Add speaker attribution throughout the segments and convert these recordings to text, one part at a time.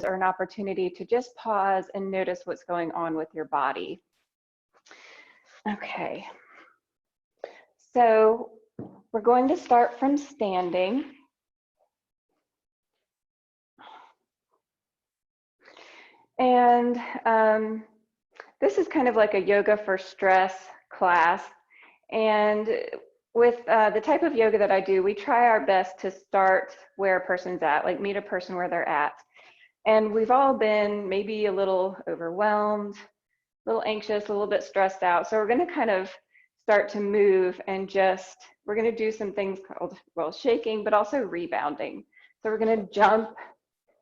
Speaker 1: are an opportunity to just pause and notice what's going on with your body. Okay, so we're going to start from standing. And this is kind of like a yoga for stress class. And with the type of yoga that I do, we try our best to start where a person's at, like meet a person where they're at. And we've all been maybe a little overwhelmed, a little anxious, a little bit stressed out. So we're going to kind of start to move and just, we're going to do some things called, well, shaking, but also rebounding. So we're going to jump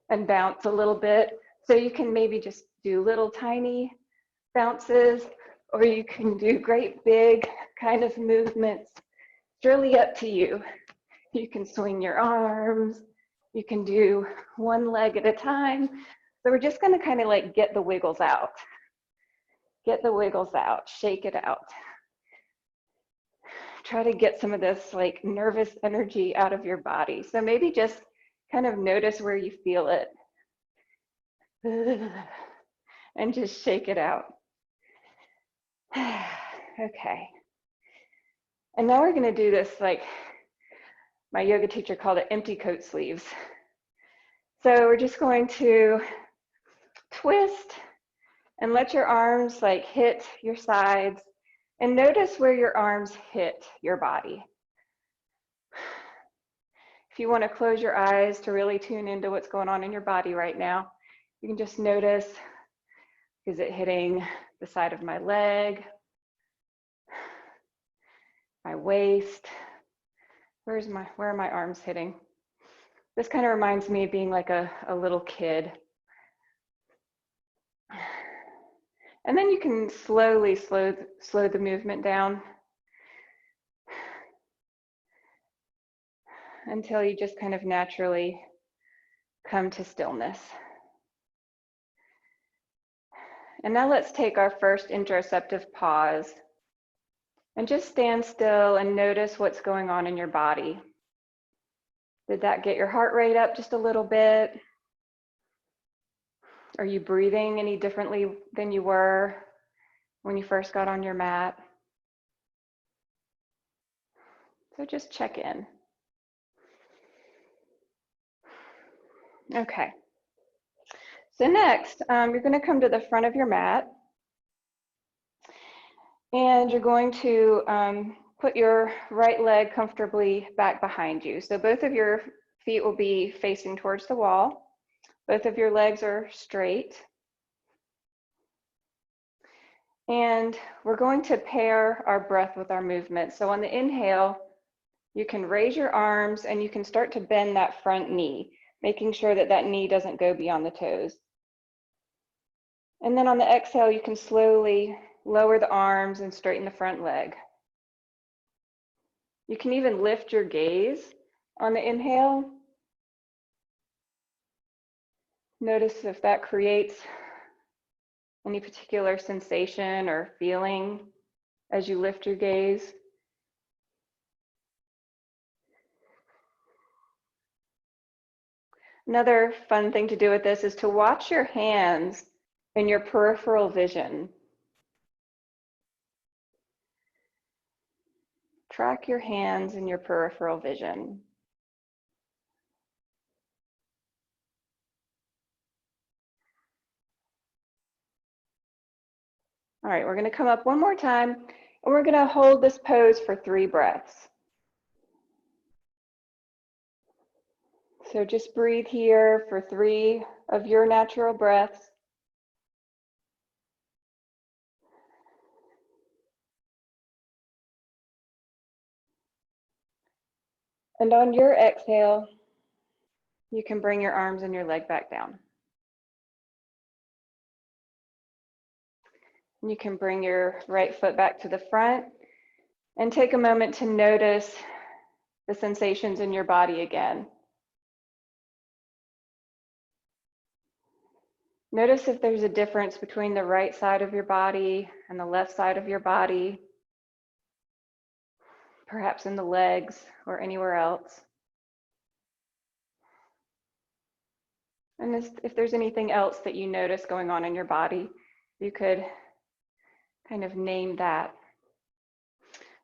Speaker 1: and bounce a little bit. So you can maybe just do little tiny bounces, or you can do great big kind of movements. It's really up to you. You can swing your arms. You can do one leg at a time. So we're just going to kind of like get the wiggles out. Get the wiggles out, shake it out. Try to get some of this like nervous energy out of your body. So maybe just kind of notice where you feel it. And just shake it out. Okay. And now we're going to do this like my yoga teacher called it empty coat sleeves. So we're just going to twist and let your arms like hit your sides and notice where your arms hit your body. If you want to close your eyes to really tune into what's going on in your body right now, you can just notice, is it hitting the side of my leg, my waist? Where are my arms hitting? This kind of reminds me of being like a little kid. And then you can slowly slow the movement down until you just kind of naturally come to stillness. And now let's take our first interoceptive pause and just stand still and notice what's going on in your body. Did that get your heart rate up just a little bit? Are you breathing any differently than you were when you first got on your mat? So just check in. Okay. So next, you're going to come to the front of your mat. And you're going to put your right leg comfortably back behind you. So both of your feet will be facing towards the wall. Both of your legs are straight. And we're going to pair our breath with our movement. So on the inhale, you can raise your arms and you can start to bend that front knee, making sure that that knee doesn't go beyond the toes. And then on the exhale, you can slowly lower the arms and straighten the front leg. You can even lift your gaze on the inhale. Notice if that creates any particular sensation or feeling as you lift your gaze. Another fun thing to do with this is to watch your hands in your peripheral vision. Track your hands in your peripheral vision. All right, we're going to come up one more time and we're going to hold this pose for 3 breaths. So just breathe here for 3 of your natural breaths. And on your exhale, you can bring your arms and your leg back down. You can bring your right foot back to the front and take a moment to notice the sensations in your body again. Notice if there's a difference between the right side of your body and the left side of your body, perhaps in the legs or anywhere else. And if there's anything else that you notice going on in your body, you could kind of name that.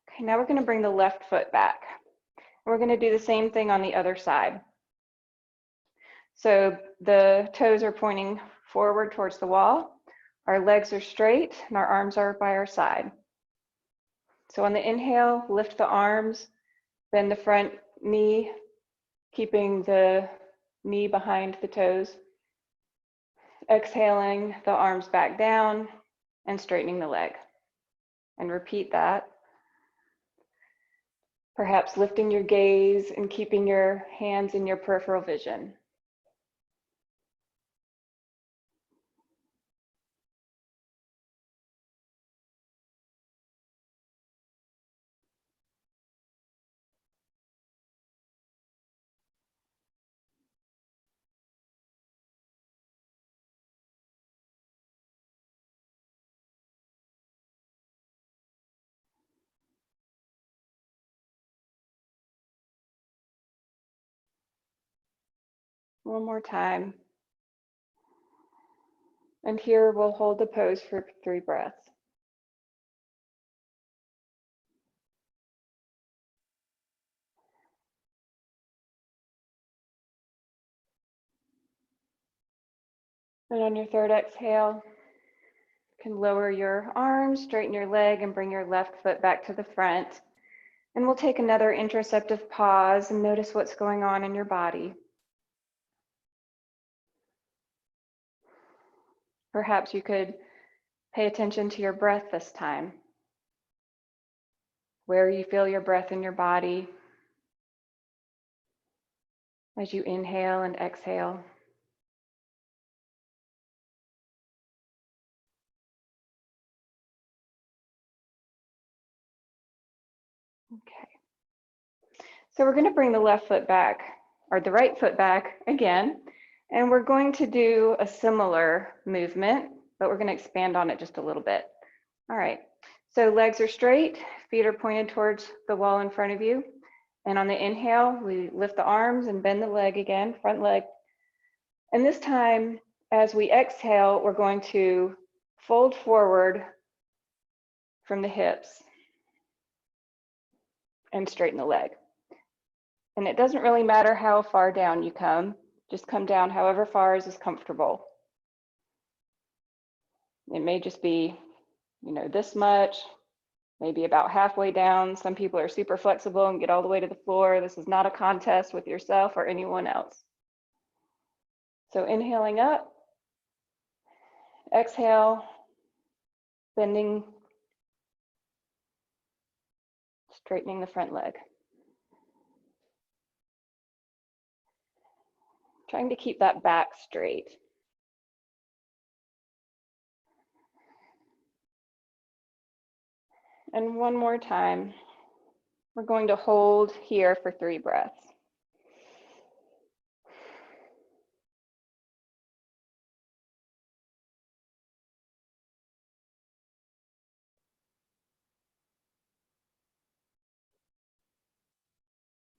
Speaker 1: Okay, now we're going to bring the left foot back. We're going to do the same thing on the other side. So the toes are pointing forward towards the wall. Our legs are straight and our arms are by our side. So on the inhale, lift the arms, bend the front knee, keeping the knee behind the toes. Exhaling, the arms back down and straightening the leg. And repeat that. Perhaps lifting your gaze and keeping your hands in your peripheral vision. One more time. And here we'll hold the pose for 3 breaths. And on your third exhale, you can lower your arms, straighten your leg, and bring your left foot back to the front. And we'll take another interoceptive pause and notice what's going on in your body. Perhaps you could pay attention to your breath this time. Where you feel your breath in your body as you inhale and exhale. Okay. So we're going to bring the left foot back, or the right foot back again, and we're going to do a similar movement, but we're going to expand on it just a little bit. All right. So legs are straight, feet are pointed towards the wall in front of you. And on the inhale, we lift the arms and bend the leg again, front leg. And this time, as we exhale, we're going to fold forward from the hips and straighten the leg. And it doesn't really matter how far down you come, just come down however far is comfortable. It may just be, this much, maybe about halfway down. Some people are super flexible and get all the way to the floor. This is not a contest with yourself or anyone else. So inhaling up, exhale, bending, straightening the front leg. Trying to keep that back straight. And one more time. We're going to hold here for 3 breaths.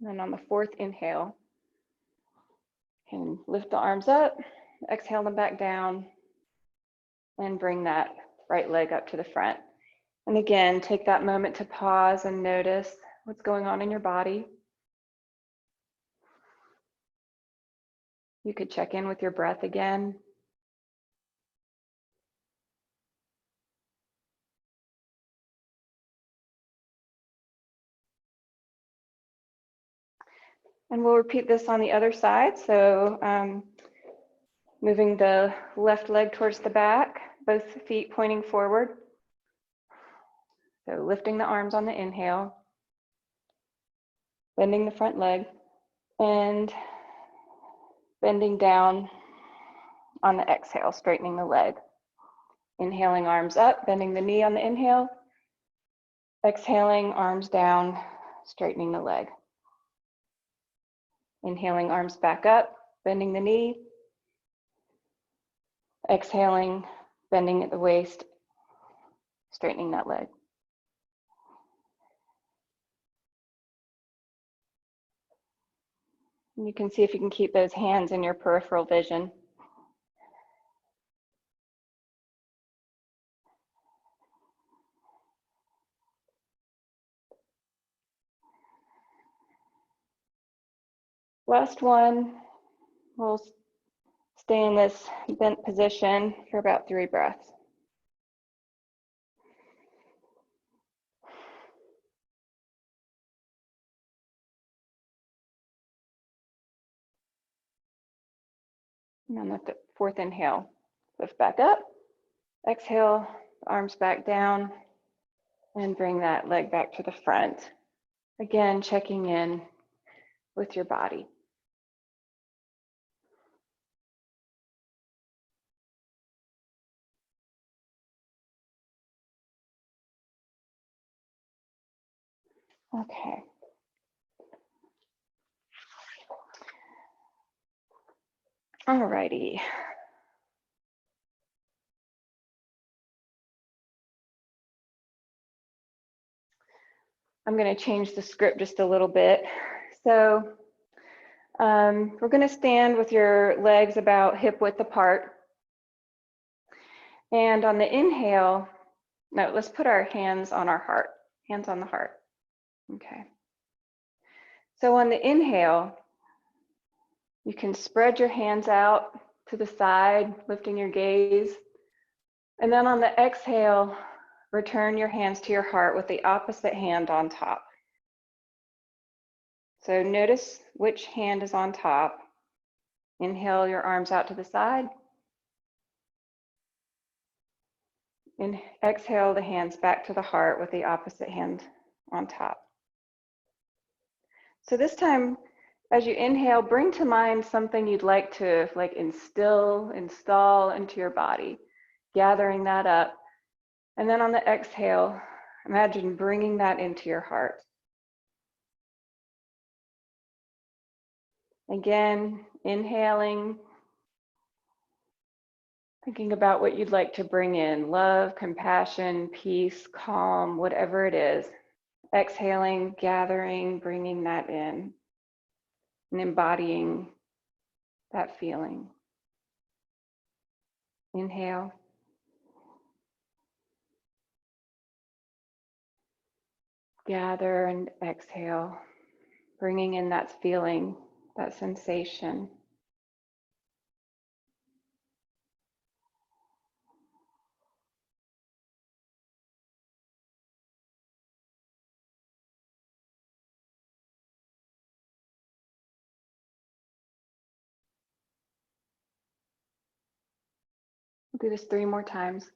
Speaker 1: And then on the 4th inhale, can lift the arms up, exhale them back down, and bring that right leg up to the front. And again, take that moment to pause and notice what's going on in your body. You could check in with your breath again. And we'll repeat this on the other side. So moving the left leg towards the back, both feet pointing forward. So lifting the arms on the inhale, bending the front leg, and bending down on the exhale, straightening the leg. Inhaling, arms up, bending the knee on the inhale. Exhaling, arms down, straightening the leg. Inhaling, arms back up, bending the knee. Exhaling, bending at the waist, straightening that leg. And you can see if you can keep those hands in your peripheral vision. Last one, we'll stay in this bent position for about 3 breaths. And on the 4th inhale, lift back up. Exhale, arms back down, and bring that leg back to the front. Again, checking in with your body. Okay. Alrighty. I'm going to change the script just a little bit. So we're going to stand with your legs about hip width apart. And on the inhale, no, let's put our hands on our heart, hands on the heart. Okay. So on the inhale, you can spread your hands out to the side, lifting your gaze. And then on the exhale, return your hands to your heart with the opposite hand on top. So notice which hand is on top. Inhale your arms out to the side. And exhale the hands back to the heart with the opposite hand on top. So this time, as you inhale, bring to mind something you'd like to install into your body, gathering that up. And then on the exhale, imagine bringing that into your heart. Again, inhaling, thinking about what you'd like to bring in, love, compassion, peace, calm, whatever it is. Exhaling, gathering, bringing that in, and embodying that feeling. Inhale. Gather and exhale, bringing in that feeling, that sensation. We'll do this 3 more times.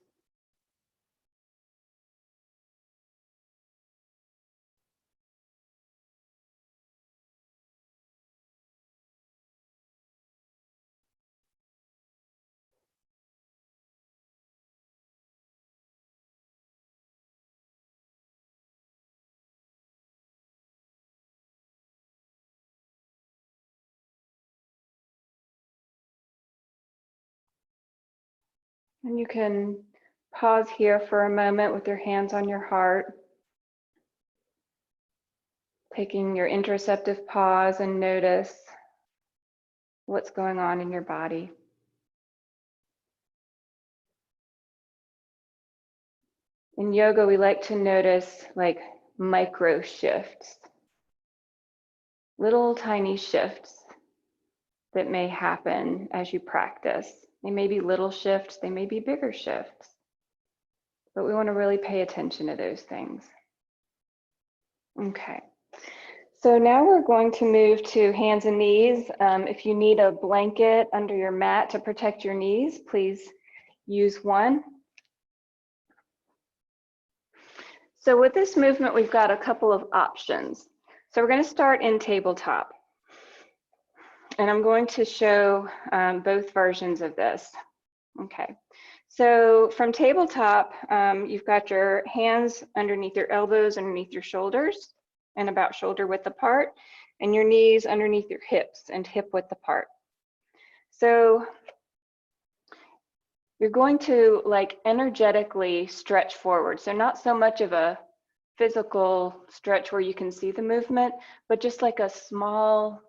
Speaker 1: And you can pause here for a moment with your hands on your heart, taking your interoceptive pause and notice what's going on in your body. In yoga, we like to notice micro shifts, little tiny shifts that may happen as you practice. They may be little shifts, they may be bigger shifts, but we want to really pay attention to those things. Okay, so now we're going to move to hands and knees. If you need a blanket under your mat to protect your knees, please use one. So with this movement, we've got a couple of options. So we're going to start in tabletop. And I'm going to show both versions of this. Okay, so from tabletop, you've got your hands underneath your elbows, underneath your shoulders, and about shoulder width apart, and your knees underneath your hips and hip width apart. So you're going to energetically stretch forward. So not so much of a physical stretch where you can see the movement, but just like a small,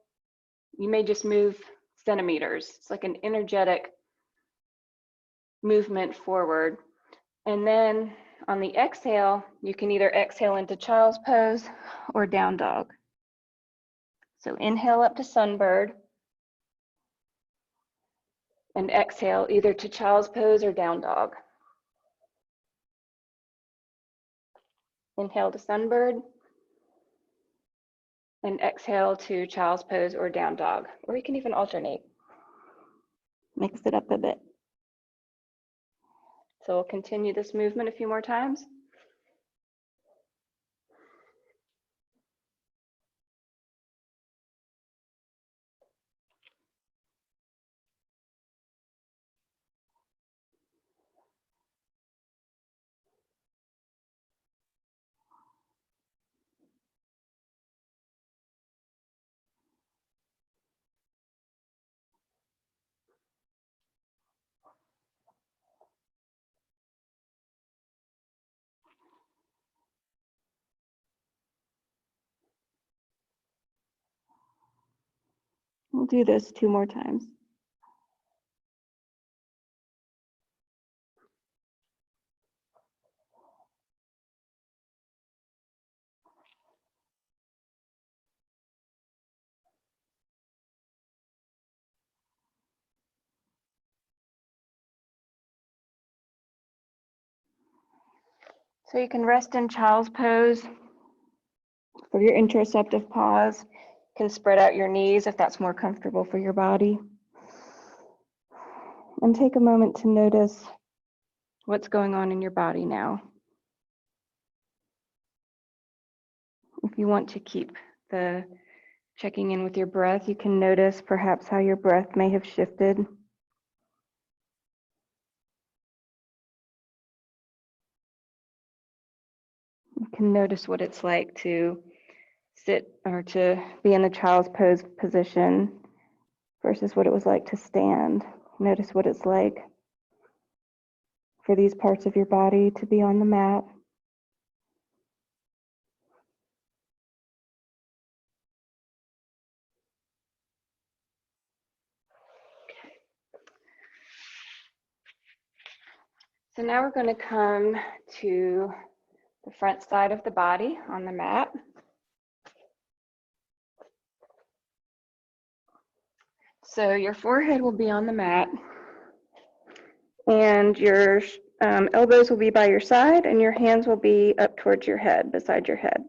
Speaker 1: you may just move centimeters. It's like an energetic movement forward. And then on the exhale, you can either exhale into child's pose or down dog. So inhale up to sunbird and exhale either to child's pose or down dog. Inhale to sunbird and exhale to child's pose or down dog, or you can even alternate. Mix it up a bit. So we'll continue this movement a few more times. We'll do this 2 more times. So you can rest in child's pose. For your interoceptive pause, you can spread out your knees if that's more comfortable for your body. And take a moment to notice what's going on in your body now. If you want to keep the checking in with your breath, you can notice perhaps how your breath may have shifted. You can notice what it's like to sit or to be in a child's pose position versus what it was like to stand. Notice what it's like for these parts of your body to be on the mat. So now we're going to come to the front side of the body on the mat. So your forehead will be on the mat and your elbows will be by your side and your hands will be up towards your head, beside your head.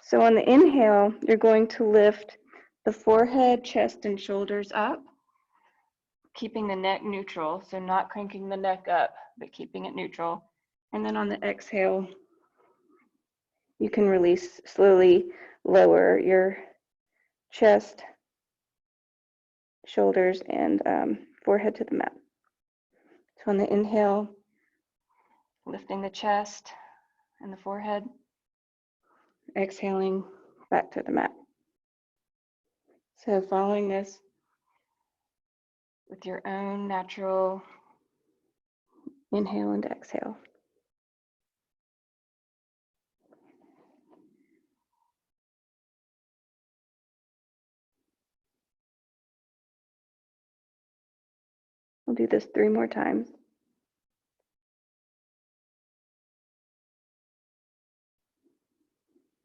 Speaker 1: So on the inhale, you're going to lift the forehead, chest, and shoulders up, keeping the neck neutral, so not cranking the neck up, but keeping it neutral. And then on the exhale, you can release, slowly lower your chest, shoulders, and forehead to the mat. So on the inhale, lifting the chest and the forehead, exhaling back to the mat. So following this with your own natural inhale and exhale. We'll do this 3 more times.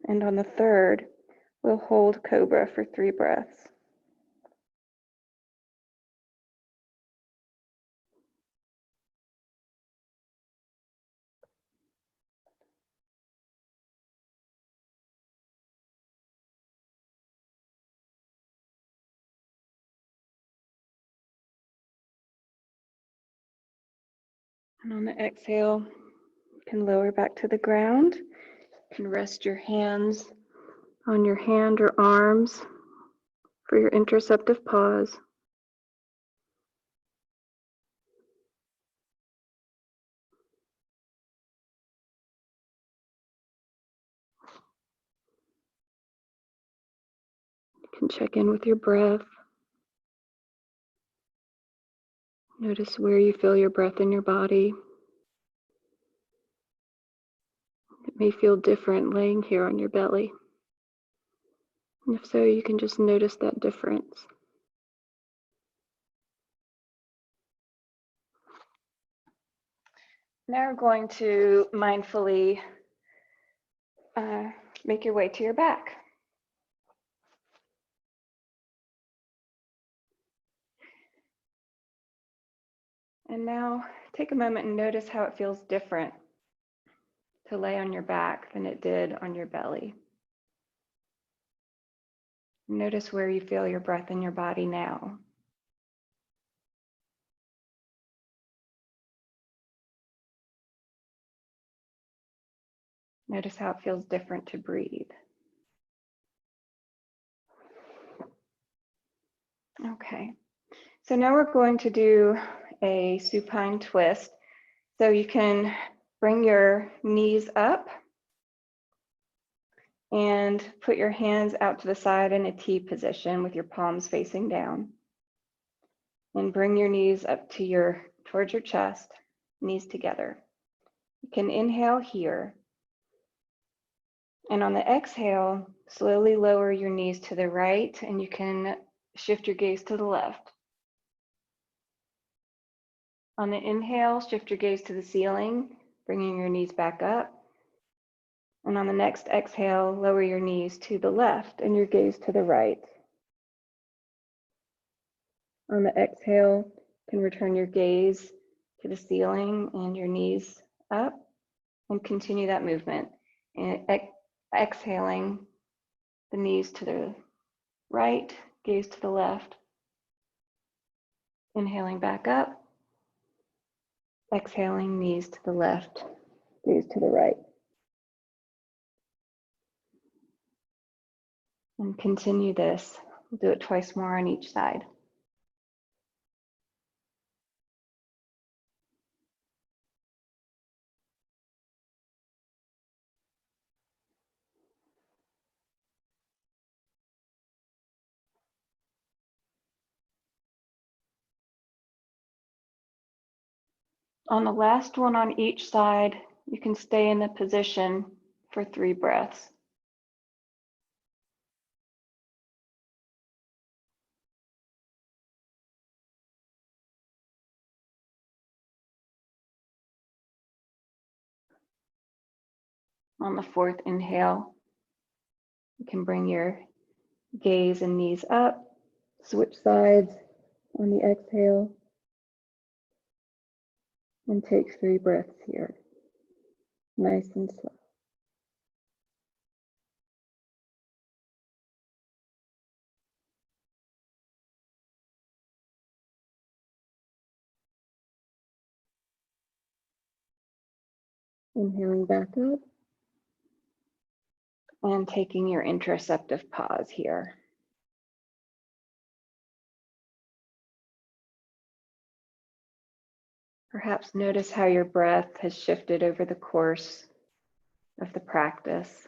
Speaker 1: And on the third, we'll hold cobra for 3 breaths. And on the exhale, you can lower back to the ground. You can rest your hands on your hand or arms for your interoceptive pause. You can check in with your breath. Notice where you feel your breath in your body. It may feel different laying here on your belly. And if so, you can just notice that difference. Now we're going to mindfully make your way to your back. And now take a moment and notice how it feels different to lay on your back than it did on your belly. Notice where you feel your breath in your body now. Notice how it feels different to breathe. Okay, so now we're going to do a supine twist. So you can bring your knees up and put your hands out to the side in a T position with your palms facing down. And bring your knees up to towards your chest, knees together. You can inhale here. And on the exhale, slowly lower your knees to the right, and you can shift your gaze to the left. On the inhale, shift your gaze to the ceiling, bringing your knees back up. And on the next exhale, lower your knees to the left and your gaze to the right. On the exhale, you can return your gaze to the ceiling and your knees up, and continue that movement. And exhaling, the knees to the right, gaze to the left. Inhaling back up. Exhaling, knees to the left, gaze to the right. And continue this. We'll do it twice more on each side. On the last one on each side, you can stay in the position for 3 breaths. On the 4th inhale, you can bring your gaze and knees up, switch sides on the exhale, and take 3 breaths here, nice and slow. Inhaling back up, and taking your interoceptive pause here. Perhaps notice how your breath has shifted over the course of the practice.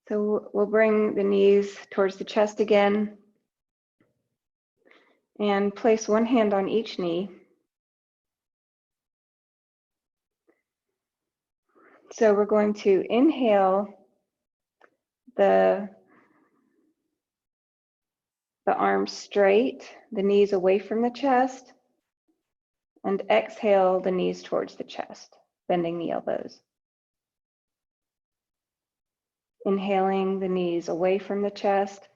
Speaker 1: So we'll bring the knees towards the chest again and place one hand on each knee. So we're going to inhale the arms straight, the knees away from the chest, and exhale the knees towards the chest, bending the elbows. Inhaling the knees away from the chest,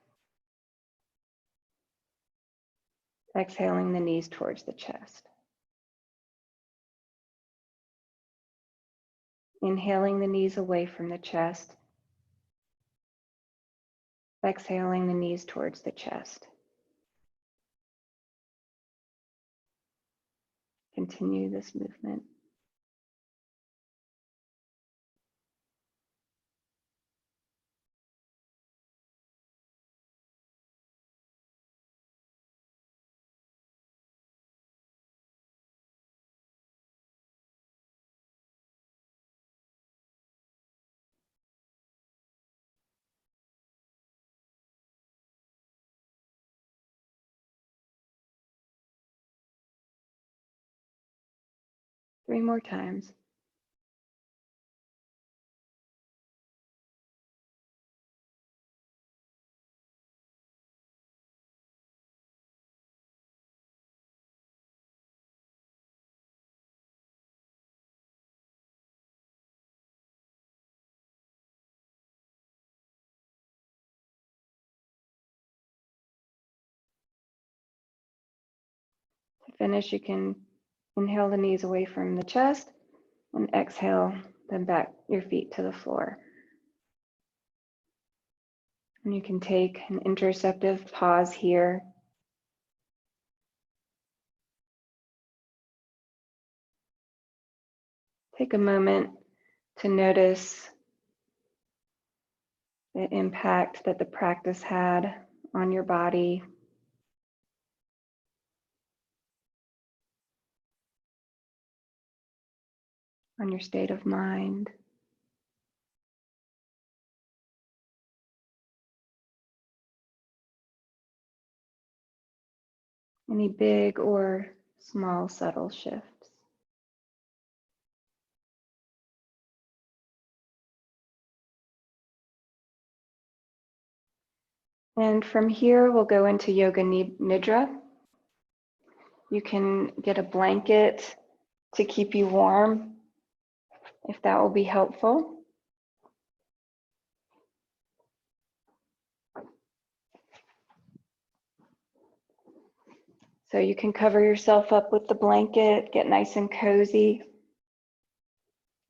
Speaker 1: exhaling the knees towards the chest. Inhaling the knees away from the chest, exhaling the knees towards the chest. Continue this movement. Three more times. finish, you can inhale the knees away from the chest and exhale them back your feet to the floor. And you can take an interceptive pause here. Take a moment to notice the impact that the practice had on your body. On your state of mind. Any big or small subtle shifts. And from here, we'll go into Yoga Nidra. You can get a blanket to keep you warm, if that will be helpful. So you can cover yourself up with the blanket, get nice and cozy,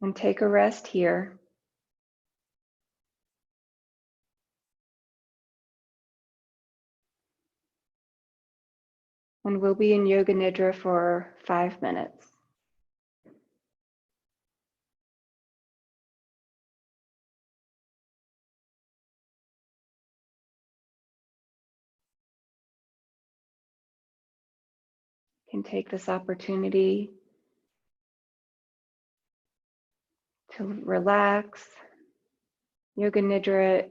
Speaker 1: and take a rest here. And we'll be in Yoga Nidra for 5 minutes. You can take this opportunity to relax. Yoga Nidra,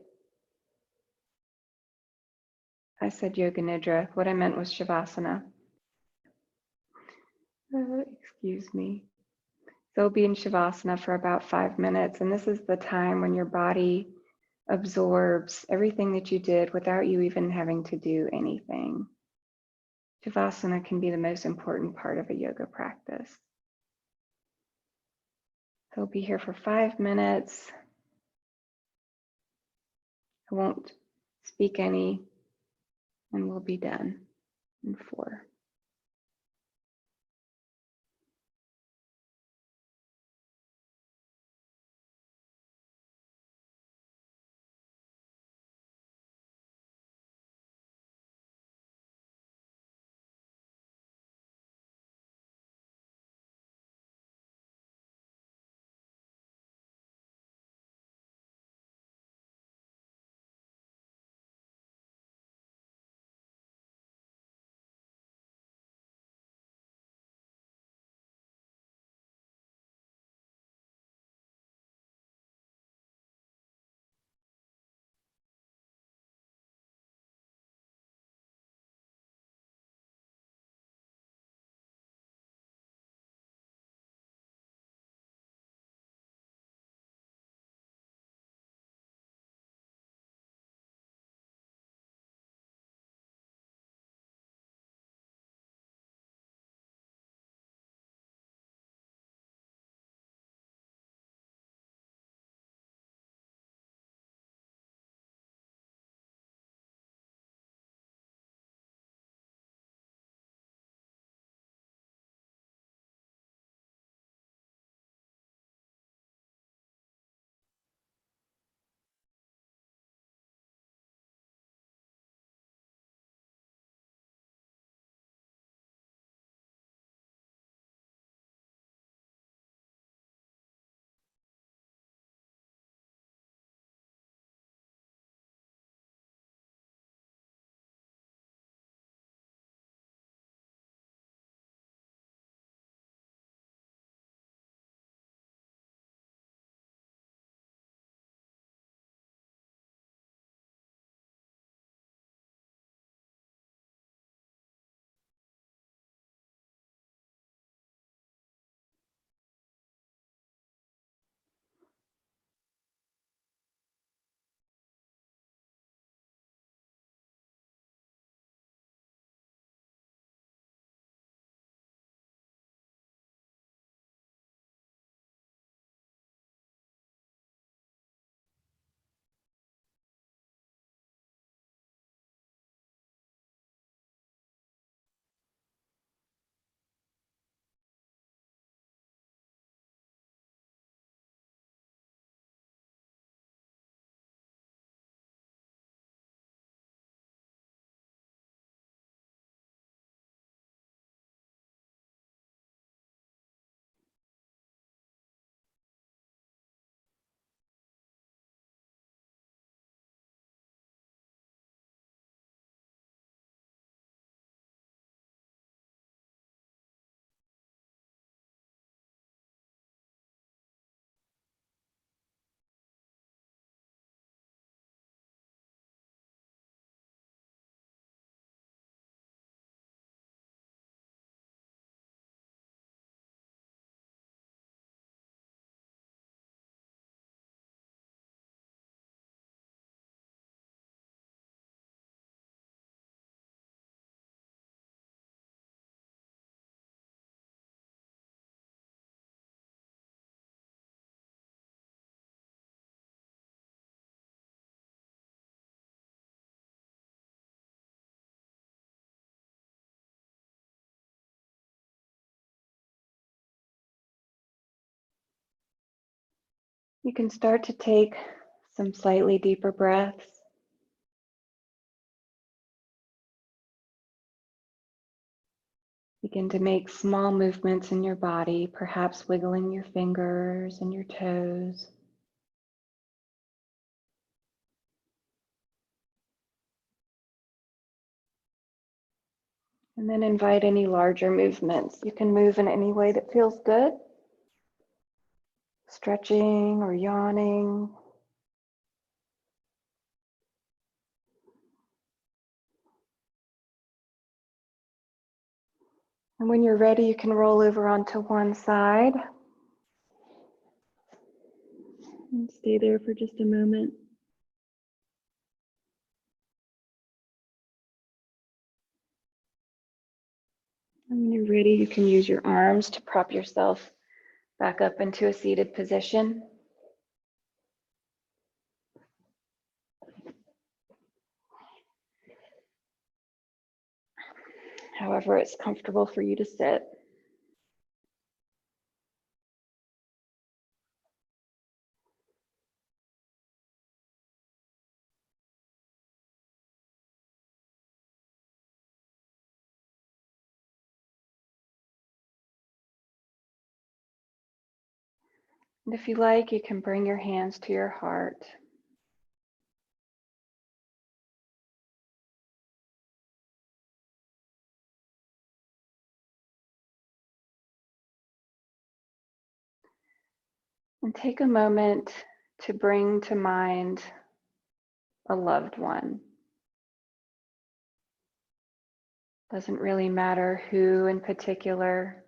Speaker 1: I said Yoga Nidra. What I meant was Shavasana. Excuse me. So we'll be in Shavasana for about 5 minutes. And this is the time when your body absorbs everything that you did without you even having to do anything. Shavasana can be the most important part of a yoga practice. So we'll be here for 5 minutes. I won't speak any, and we'll be done in 4. You can start to take some slightly deeper breaths. Begin to make small movements in your body, perhaps wiggling your fingers and your toes. And then invite any larger movements. You can move in any way that feels good. Stretching or yawning. And when you're ready, you can roll over onto one side and stay there for just a moment. And when you're ready, you can use your arms to prop yourself back up into a seated position. However, it's comfortable for you to sit. And if you like, you can bring your hands to your heart. And take a moment to bring to mind a loved one. Doesn't really matter who in particular.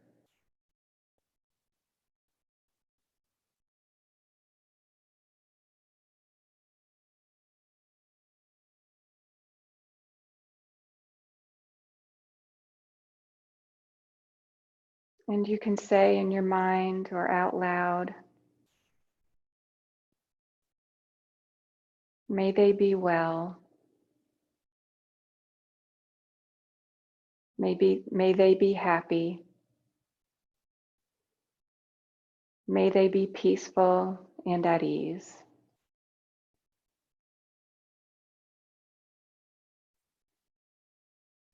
Speaker 1: And you can say in your mind or out loud, may they be well. May they be happy. May they be peaceful and at ease.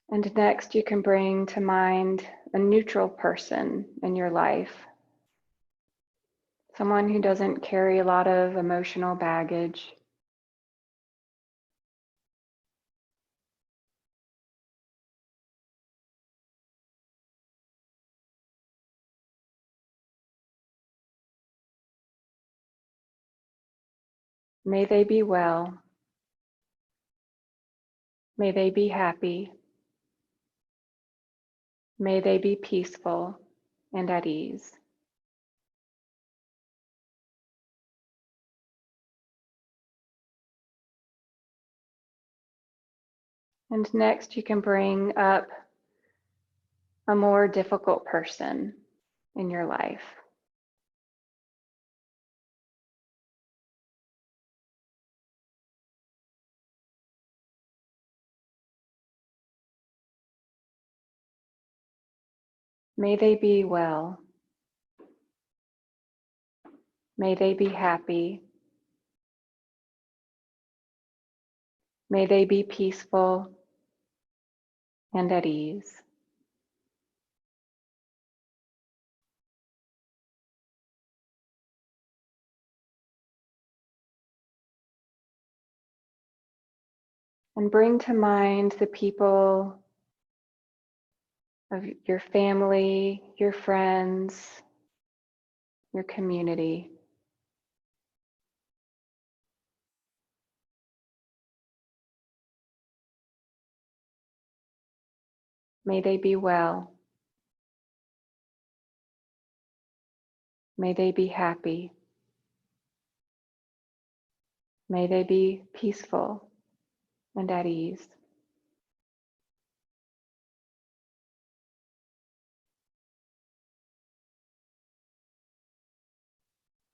Speaker 1: And next, you can bring to mind a neutral person in your life. Someone who doesn't carry a lot of emotional baggage. May they be well. May they be happy. May they be peaceful and at ease. And next, you can bring up a more difficult person in your life. May they be well. May they be happy. May they be peaceful and at ease. And bring to mind the people of your family, your friends, your community. May they be well. May they be happy. May they be peaceful and at ease.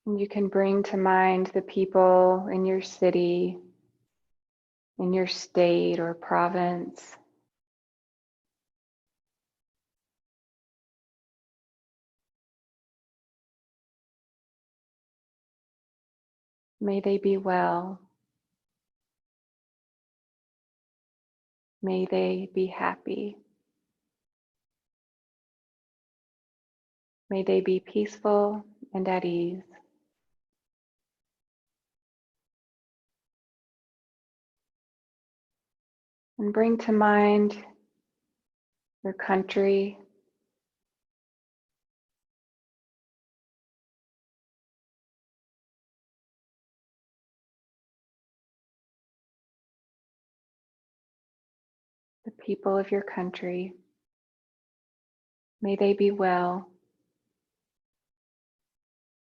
Speaker 1: And you can bring to mind the people in your city, in your state or province. May they be well. May they be happy. May they be peaceful and at ease. And bring to mind your country, the people of your country. May they be well.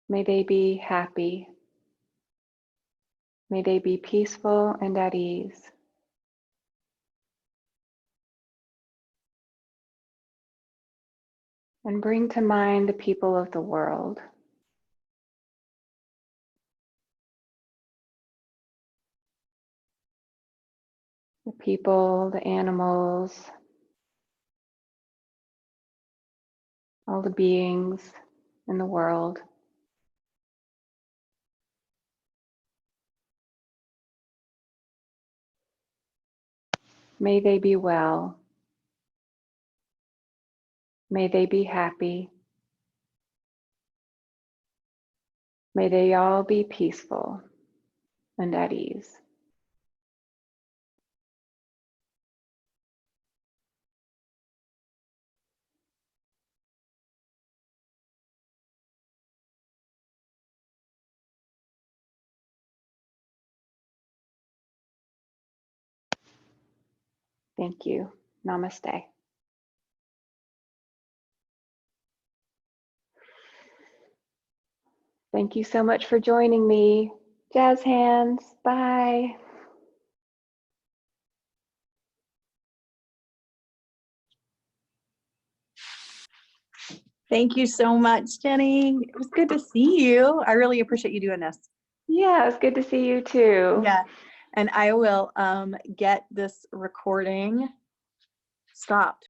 Speaker 1: May they be happy. May they be peaceful and at ease. And bring to mind the people of the world. The people, the animals, all the beings in the world. May they be well. May they be happy. May they all be peaceful and at ease. Thank you. Namaste. Thank you so much for joining me. Jazz hands. Bye.
Speaker 2: Thank you so much, Jenny. It was good to see you. I really appreciate you doing this.
Speaker 1: Yeah, it's good to see you too.
Speaker 2: Yeah, and I will get this recording stopped.